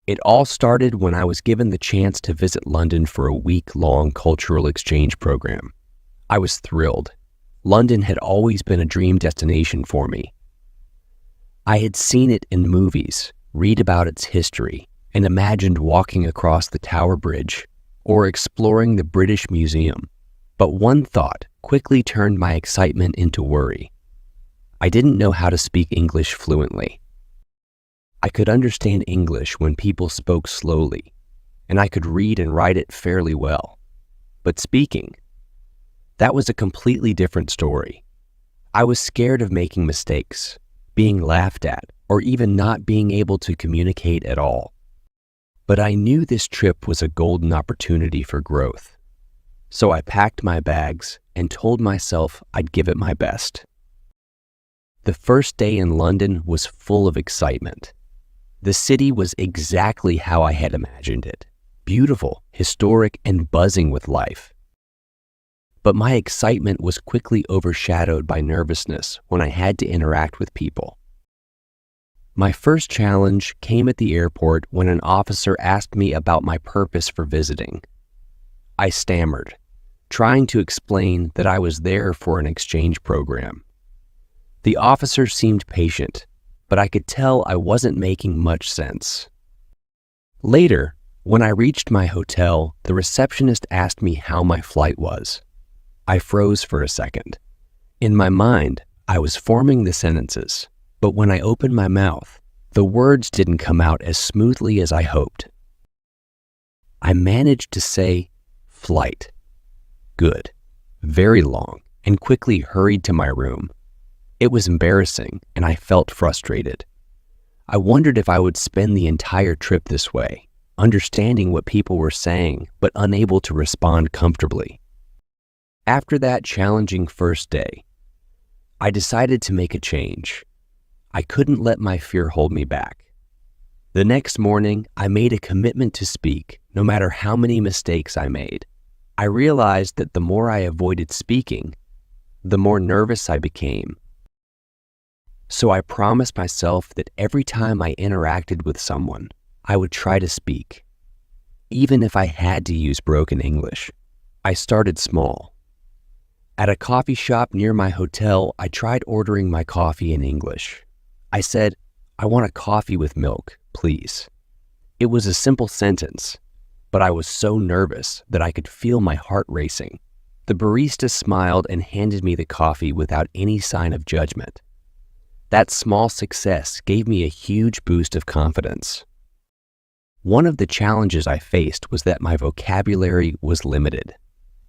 It all started when I was given the chance to visit London for a week-long cultural exchange program. I was thrilled. London had always been a dream destination for me. I had seen it in movies, read about its history, and imagined walking across the Tower Bridge or exploring the British Museum. But one thought quickly turned my excitement into worry. I didn't know how to speak English fluently. I could understand English when people spoke slowly, and I could read and write it fairly well. But speaking, that was a completely different story. I was scared of making mistakes, being laughed at, or even not being able to communicate at all. But I knew this trip was a golden opportunity for growth. So I packed my bags and told myself I'd give it my best. The first day in London was full of excitement. The city was exactly how I had imagined it, beautiful, historic, and buzzing with life. But my excitement was quickly overshadowed by nervousness when I had to interact with people. My first challenge came at the airport when an officer asked me about my purpose for visiting. I stammered, trying to explain that I was there for an exchange program. The officer seemed patient, but I could tell I wasn't making much sense. Later, when I reached my hotel, the receptionist asked me how my flight was. I froze for a second. In my mind, I was forming the sentences, but when I opened my mouth, the words didn't come out as smoothly as I hoped. I managed to say, "Flight." Good. Very long, and quickly hurried to my room. It was embarrassing, and I felt frustrated. I wondered if I would spend the entire trip this way, understanding what people were saying, but unable to respond comfortably. After that challenging first day, I decided to make a change. I couldn't let my fear hold me back. The next morning, I made a commitment to speak, no matter how many mistakes I made. I realized that the more I avoided speaking, the more nervous I became. So I promised myself that every time I interacted with someone, I would try to speak, even if I had to use broken English. I started small. At a coffee shop near my hotel, I tried ordering my coffee in English. I said, "I want a coffee with milk, please." It was a simple sentence, but I was so nervous that I could feel my heart racing. The barista smiled and handed me the coffee without any sign of judgment. That small success gave me a huge boost of confidence. One of the challenges I faced was that my vocabulary was limited.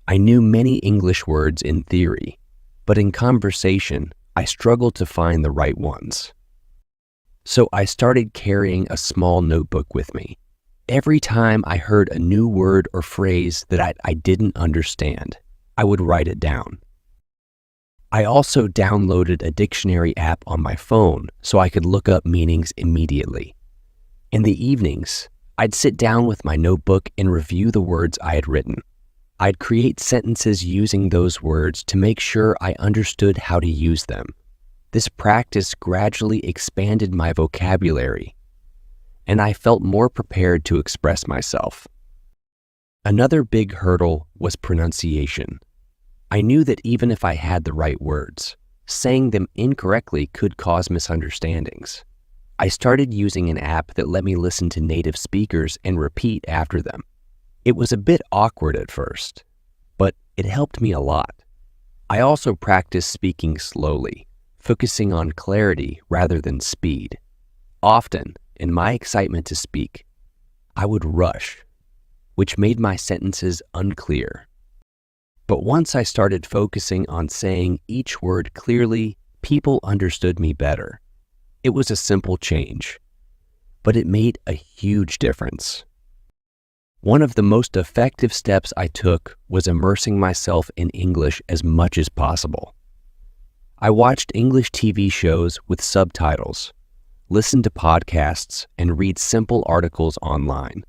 I knew many English words in theory, but in conversation, I struggled to find the right ones. So I started carrying a small notebook with me. Every time I heard a new word or phrase that I didn't understand, I would write it down. I also downloaded a dictionary app on my phone so I could look up meanings immediately. In the evenings, I'd sit down with my notebook and review the words I had written. I'd create sentences using those words to make sure I understood how to use them. This practice gradually expanded my vocabulary, and I felt more prepared to express myself. Another big hurdle was pronunciation. I knew that even if I had the right words, saying them incorrectly could cause misunderstandings. I started using an app that let me listen to native speakers and repeat after them. It was a bit awkward at first, but it helped me a lot. I also practiced speaking slowly, focusing on clarity rather than speed. Often, in my excitement to speak, I would rush, which made my sentences unclear. But once I started focusing on saying each word clearly, people understood me better. It was a simple change, but it made a huge difference. One of the most effective steps I took was immersing myself in English as much as possible. I watched English TV shows with subtitles, listened to podcasts, and read simple articles online.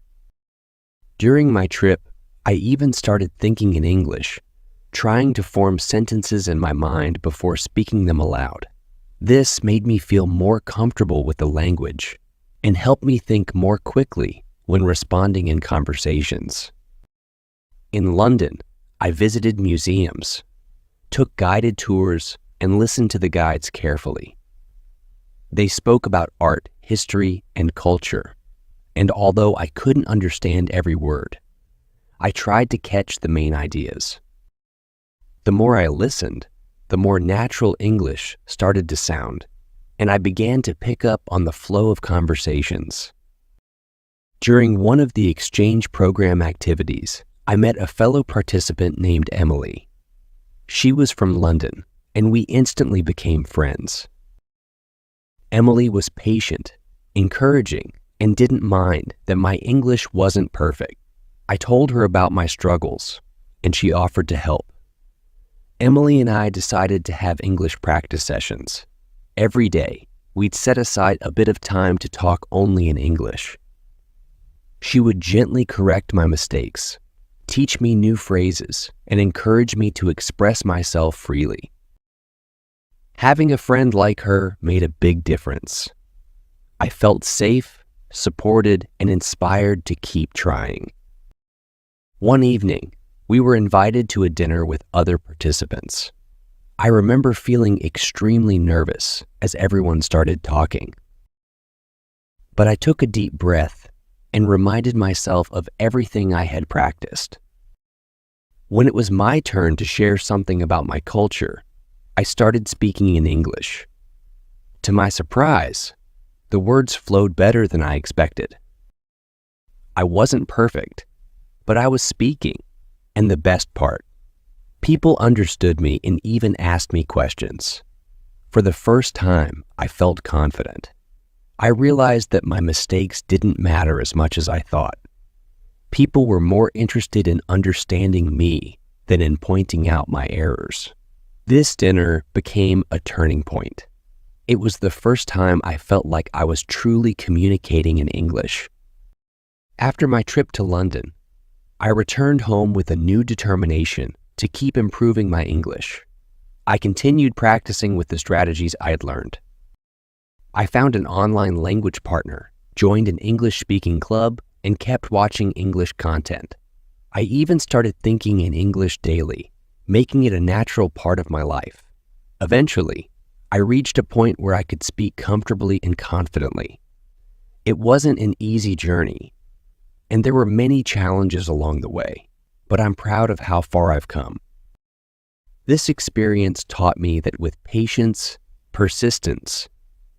During my trip, I even started thinking in English, trying to form sentences in my mind before speaking them aloud. This made me feel more comfortable with the language and help me think more quickly when responding in conversations. In London, I visited museums, took guided tours, and listened to the guides carefully. They spoke about art, history, and culture, and although I couldn't understand every word, I tried to catch the main ideas. The more I listened, the more natural English started to sound, and I began to pick up on the flow of conversations. During one of the exchange program activities, I met a fellow participant named Emily. She was from London, and we instantly became friends. Emily was patient, encouraging, and didn't mind that my English wasn't perfect. I told her about my struggles, and she offered to help. Emily and I decided to have English practice sessions. Every day, we'd set aside a bit of time to talk only in English. She would gently correct my mistakes, teach me new phrases, and encourage me to express myself freely. Having a friend like her made a big difference. I felt safe, supported, and inspired to keep trying. One evening, we were invited to a dinner with other participants. I remember feeling extremely nervous as everyone started talking. But I took a deep breath and reminded myself of everything I had practiced. When it was my turn to share something about my culture, I started speaking in English. To my surprise, the words flowed better than I expected. I wasn't perfect, but I was speaking, and the best part, people understood me and even asked me questions. For the first time, I felt confident. I realized that my mistakes didn't matter as much as I thought. People were more interested in understanding me than in pointing out my errors. This dinner became a turning point. It was the first time I felt like I was truly communicating in English. After my trip to London, I returned home with a new determination to keep improving my English. I continued practicing with the strategies I had learned. I found an online language partner, joined an English-speaking club, and kept watching English content. I even started thinking in English daily, making it a natural part of my life. Eventually, I reached a point where I could speak comfortably and confidently. It wasn't an easy journey, and there were many challenges along the way, but I'm proud of how far I've come. This experience taught me that with patience, persistence,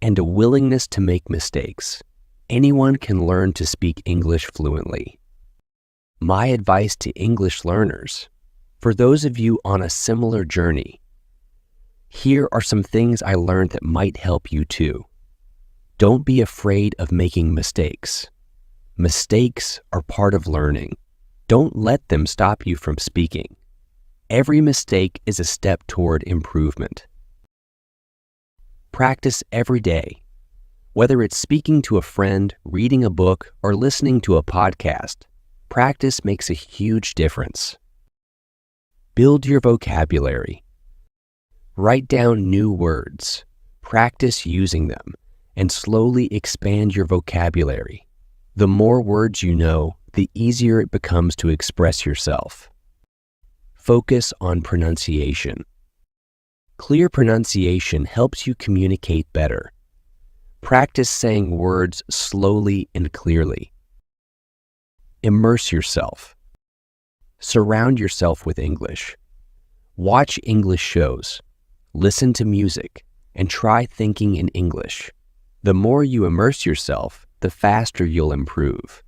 and a willingness to make mistakes, anyone can learn to speak English fluently. My advice to English learners, for those of you on a similar journey, here are some things I learned that might help you too. Don't be afraid of making mistakes. Mistakes are part of learning. Don't let them stop you from speaking. Every mistake is a step toward improvement. Practice every day. Whether it's speaking to a friend, reading a book, or listening to a podcast, practice makes a huge difference. Build your vocabulary. Write down new words, practice using them, and slowly expand your vocabulary. The more words you know, the easier it becomes to express yourself. Focus on pronunciation. Clear pronunciation helps you communicate better. Practice saying words slowly and clearly. Immerse yourself. Surround yourself with English. Watch English shows. Listen to music, and try thinking in English. The more you immerse yourself, the faster you'll improve.